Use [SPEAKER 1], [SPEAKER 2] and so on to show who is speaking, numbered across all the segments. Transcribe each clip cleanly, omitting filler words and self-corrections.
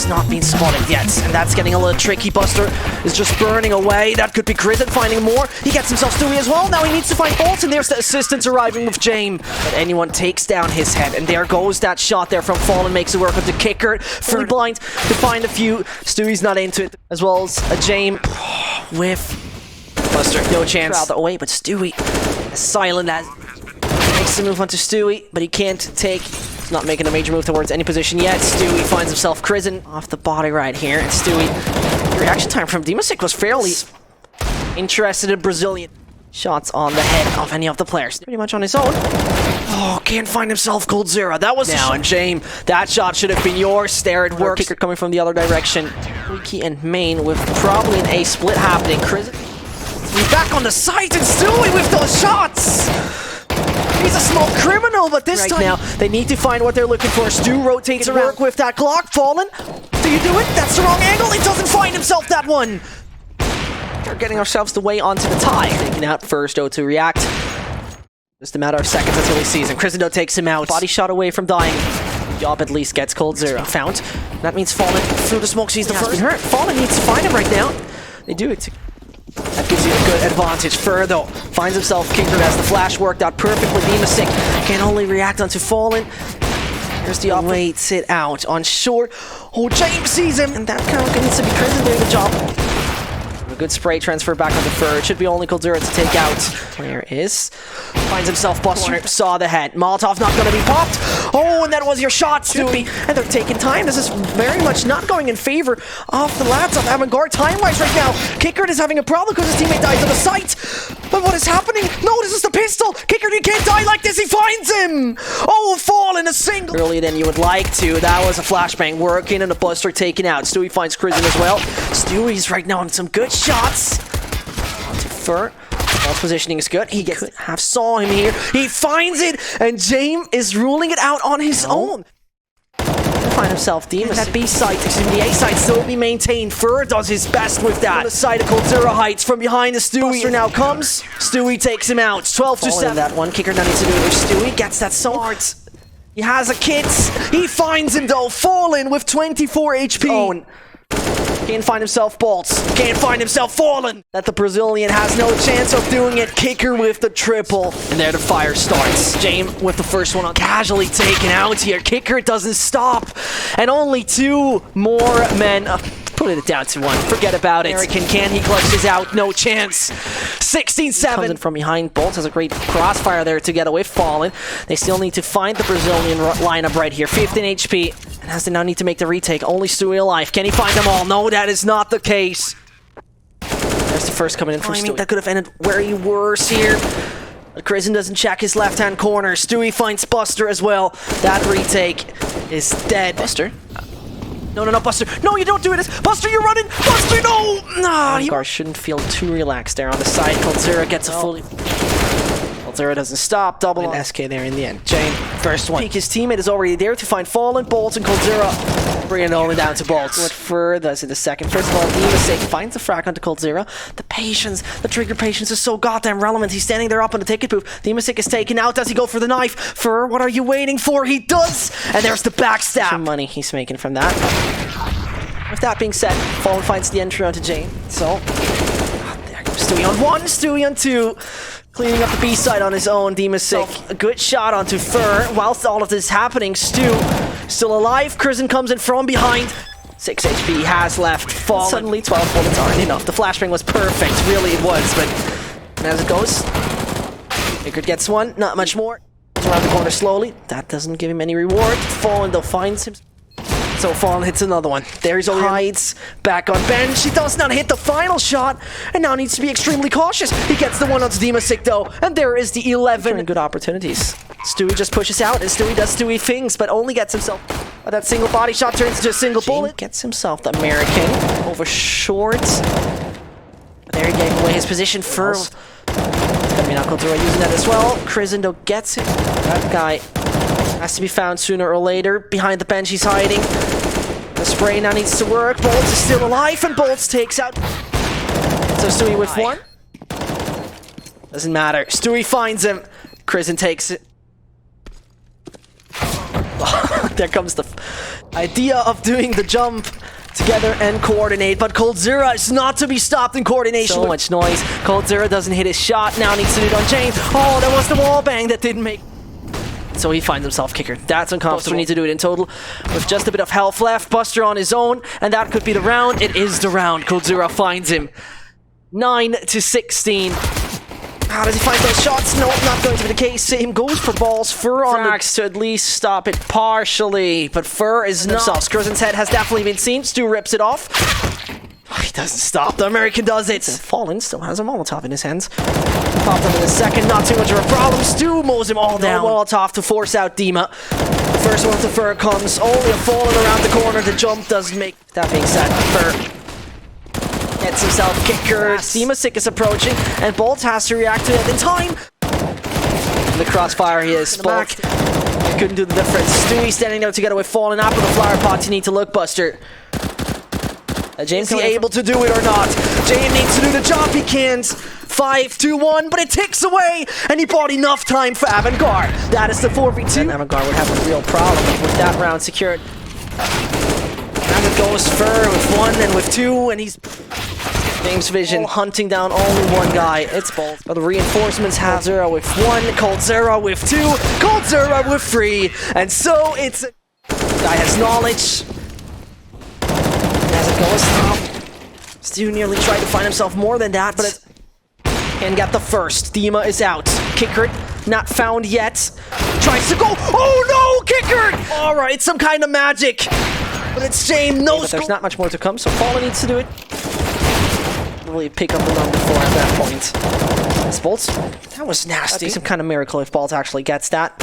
[SPEAKER 1] has not been spotted yet, and that's getting a little tricky. Buster is just burning away. That could be Crizin finding more. He gets himself Stewie as well. Now he needs to find Bolt, and there's the assistance arriving with James. But anyone takes down his head, and there goes that shot there from Fallen. Makes it work with the kicker. Fully blind to find a few. Stewie's not into it, as well as a James with Buster. No chance. Out the way, but Stewie, as silent as makes the move onto Stewie, but he can't take. He's not making a major move towards any position yet. Stewie finds himself Crizin off the body right here, and Stewie. The reaction time from Dimasic was fairly interested in Brazilian shots on the head of any of the players. Pretty much on his own. Oh, can't find himself Cold Zero. That was now, and James, that shot should have been yours. There it works. Kicker coming from the other direction. Wiki and Main with probably an A split happening. Crizin, he's back on the site, and Stewie with those shots. He's a small criminal, but this time now they need to find what they're looking for. Stu rotates around. Work with that Glock. Fallen. Do you do it? That's the wrong angle. He doesn't find himself that one. We're getting ourselves the way onto the tie. Taking out first O2 react. Just a matter of seconds until he sees him. Crisendo takes him out. Body shot away from dying. Job at least gets Cold Zero found. That means Fallen through the smoke. He's the first. Hurt. Fallen needs to find him right now. They do it. That gives you a good advantage. Further finds himself Kicker as the flash worked out perfectly. Dimasic can only react onto Fallen. Here's the up. Waits it out on short. Oh, James sees him, and that kind of needs to be Crisendo doing the job. A good spray transfer back on the fur. It should be only Cold Zero to take out. Where is? Finds himself Buster. Saw the head. Molotov not going to be popped. Oh, and that was your shot, Stewie. And they're taking time. This is very much not going in favor of the lads of AVANGAR time-wise right now. Kicker is having a problem because his teammate dies on the site. But what is happening? No, this is the pistol. Kicker, you can't die like this. He finds him. Oh, fall in a single. Earlier than you would like to. That was a flashbang working and a Buster taken out. Stewie finds Crizin as well. Stewie's right now on some good shots. Onto Fur. Ball positioning is good. He gets half saw him here. He finds it, and James is ruling it out on his own. Find himself Demon. That B site, excuse me, the A site still be maintained. Fur does his best with that. On the side of Cold Zero heights from behind the Stewie. Buster now comes. Stewie takes him out. 12-7. That one kicker now needs to do it with Stewie. Gets that smart. He has a kit. He finds him though. Fallen with 24 HP. Can't find himself Bolts. Can't find himself Fallen. That the Brazilian has no chance of doing it. Kicker with the triple. And there the fire starts. James with the first one on. Casually taken out here. Kicker doesn't stop. And only two more men. Put it down to one. Forget about it. American, can he clutches out? No chance. 16-7. Comes in from behind. Bolts has a great crossfire there to get away. Fallen. They still need to find the Brazilian lineup right here. 15 HP. And has to now need to make the retake. Only Stewie alive. Can he find them all? No, that is not the case. There's the first coming in from Stewie. That could have ended very worse here. But Crizin doesn't check his left-hand corner. Stewie finds Buster as well. That retake is dead. Buster? No, Buster. No, you don't do this. Buster, you're running. Buster, no! Nah, AVANGAR shouldn't feel too relaxed there on the side. Cold Zero gets a fully... Cold Zero doesn't stop. Double and SK there in the end. James, first one. His teammate is already there to find Fallen, Bolt, and Cold Zero. Bring it only down to Bolts. What further does in the second? First of all, Dimasic finds the frag onto Cold Zero. The patience, the trigger patience is so goddamn relevant. He's standing there up on the ticket booth. Dimasic is taken out. Does he go for the knife? Fur, what are you waiting for? He does! And there's the backstab. Some money he's making from that. With that being said, Fallen finds the entry onto James. So, there goes Stewie on one, Stewie on two. Cleaning up the B side on his own. Dimasic, a good shot onto Fur. Whilst all of this is happening, Stu still alive. Crizin comes in from behind. 6 HP has left. Fallen. Suddenly 12 bullets aren't enough. The flashbang was perfect. Really it was, but as it goes, Pickard gets one. Not much more. Goes around the corner slowly. That doesn't give him any reward. Fallen though finds him. So Fallen hits another one. There he's hides. Back on bench. He does not hit the final shot. And now needs to be extremely cautious. He gets the one onto Dimasic though. And there is the 11. Good opportunities. Stewie just pushes out. And Stewie does Stewie things. But only gets himself... that single body shot turns into a single bullet. Gets himself the American. Over short. There he gave away his position for... It's gonna be Knuckle Zero using that as well. Crizendo gets it. That guy... has to be found sooner or later. Behind the bench, he's hiding. The spray now needs to work. Bolts is still alive, and Bolts takes out. So Stewie with one. Doesn't matter. Stewie finds him. Crizin takes it. There comes the Idea of doing the jump together and coordinate, but coldzera is not to be stopped in coordination. So much noise. coldzera doesn't hit his shot, now needs to do it on James. Oh, that was the wall bang that didn't make. So he finds himself kicker. That's uncomfortable. We need to do it in total with just a bit of health left. Buster on his own, and that could be the round. It is the round. coldzera finds him. 9-16. How does he find those shots? No, not going to be the case. Same goes for balls. Fur on tracks to at least stop it partially, but Fur is not. Skrizen's head has definitely been seen. Stu rips it off. He doesn't stop. The American does it. And Fallen still has a Molotov in his hands. Popped him in a second. Not too much of a problem. Stu mows him all down. Molotov to force out Dima. The first one to Fur comes. Only a Fallen around the corner. The jump doesn't make. That being said, Fur gets himself kicker. Dima is approaching, and Bolt has to react to it in time. In the crossfire, he is. Bolt couldn't do the difference. Stewie standing there together with Fallen after the flower pot. You need to look, Buster. James, is he able to do it or not? James needs to do the job. He can't. 5-2-1, but it ticks away, and he bought enough time for AVANGAR. That is the 4v2. And AVANGAR would have a real problem with that round secured. And it goes Fur with 1 and with 2, and he's James Vision hunting down only one guy. It's Bolt. But the reinforcements have coldzera with 1, coldzera with 2, coldzera with 3, and so it's a guy has knowledge. As it goes now, Stu nearly tried to find himself more than that, but it can get the first. Dima is out. Kicker not found yet. Tries to go. Oh no, Kicker! All right, some kind of magic. But it's James, no scope. There's not much more to come, so Fallen needs to do it. Really pick up the number 4 at that point. That's Bolt. That was nasty. That'd be some kind of miracle if Bolt actually gets that.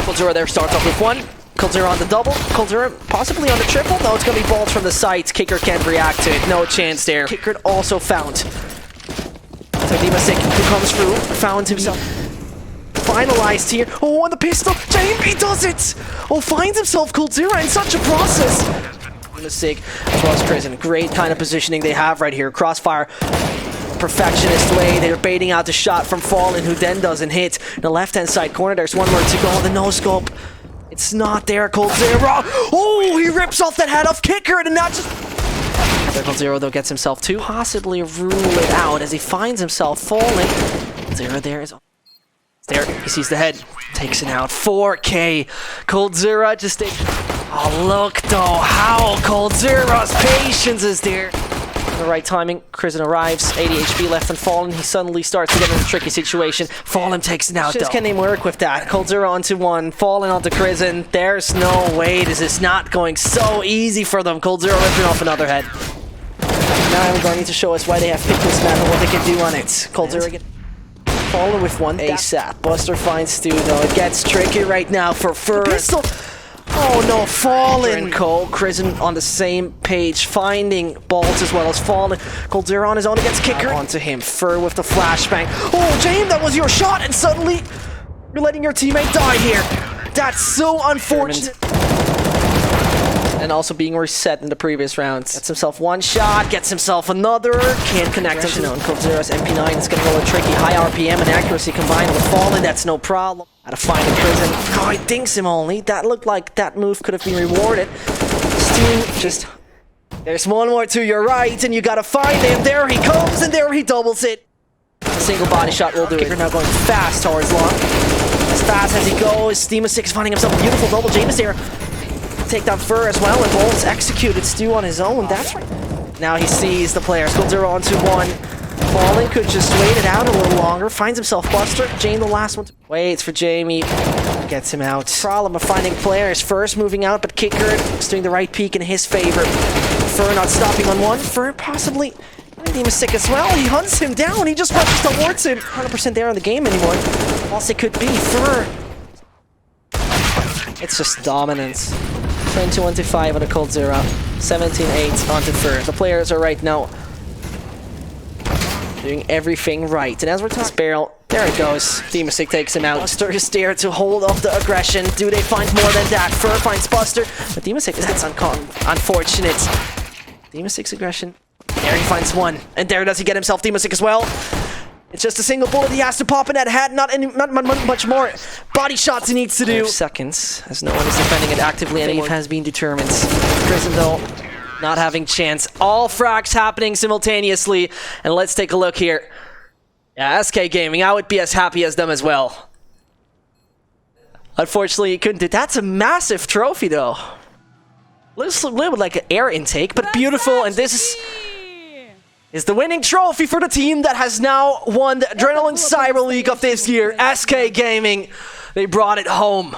[SPEAKER 1] coldzera there starts off with 1. coldzera on the double. coldzera possibly on the triple. No, it's going to be Bolt from the sides. Kicker can't react to it. No chance there. Kicker also found. So Dimasik, who comes through, found himself. Finalized here. Oh, and the pistol. Jamie does it! Oh, finds himself coldzera in such a process. Dimasik as well as Skrizen. Great kind of positioning they have right here. Crossfire. Perfectionist way. They're baiting out the shot from Fallen, who then doesn't hit. In the left-hand side corner, there's one more to go. The no-scope. It's not there, coldzera. Oh, he rips off that head of Kicker, and not just... coldzera, though, gets himself to possibly rule it out as he finds himself falling. coldzera there is... There, he sees the head, takes it out. 4K. coldzera just... Oh, look, though, how coldzera's patience is there. The right timing, Skrizen arrives, 80 HP left on Fallen. He suddenly starts to get in a tricky situation. Fallen takes it out, though. Can they work with that? coldzera onto 1, Fallen onto Skrizen. There's no way this is not going so easy for them. coldzera ripping off another head. Now AVANGAR need to show us why they have picked this map and what they can do on it. coldzera get Fallen with 1 ASAP. Buster finds Stu, though. It gets tricky right now for Fur. Pistol. Oh no, Fallen! Skrizen on the same page, finding Bolt as well as Fallen. coldzera on his own against Kicker. Onto him, Fur with the flashbang. Oh, James, that was your shot, and suddenly you're letting your teammate die here. That's so unfortunate. And also being reset in the previous rounds. Gets himself 1 shot, gets himself another. Can't connect him to known. coldzera's MP9 is getting a little tricky. High RPM and accuracy combined with Fallen, that's no problem. How to find a Skrizen. Oh, he dinks him only. That looked like that move could have been rewarded. Stu just... There's one more to your right, and you gotta find him. There he comes, and there he doubles it. A single body shot will do it. Now going fast towards long. As fast as he goes, Dimasik finding himself a beautiful double. James here. Take down Fur as well, and Bolt's executed Stu on his own. That's right. Now he sees the players. coldzera onto 1. Fallen could just wait it out a little longer. Finds himself Buster. Jane, the last one. Waits for Jamie. Gets him out. Problem of finding players. First moving out, but Kicker is doing the right peak in his favor. Fur not stopping on 1. Fur possibly... Dimasik as well. He hunts him down. He just rushes towards him. 100% there in the game anymore. Else it could be Fur. It's just dominance. 21-5 on the coldzera. 17-8 onto Fur. The players are right now doing everything right. And as we're talking barrel, there it goes. Dimasik takes him out. Buster is there to hold off the aggression. Do they find more than that? Fur finds Buster, but Dimasik is unfortunate. Dimasik's aggression. There he finds 1. And there does he get himself Dimasik as well. It's just a single bullet he has to pop in that head, not much more body shots he needs to do. 5 seconds, as no one is defending it actively, and Eve has been determined. Prison though, not having chance. All frags happening simultaneously, and let's take a look here. Yeah, SK Gaming, I would be as happy as them as well. Unfortunately, he couldn't do. That's a massive trophy though. Looks a little bit like an air intake, but beautiful, and this is the winning trophy for the team that has now won the Adrenaline Cyber League of this year, SK Gaming. They brought it home.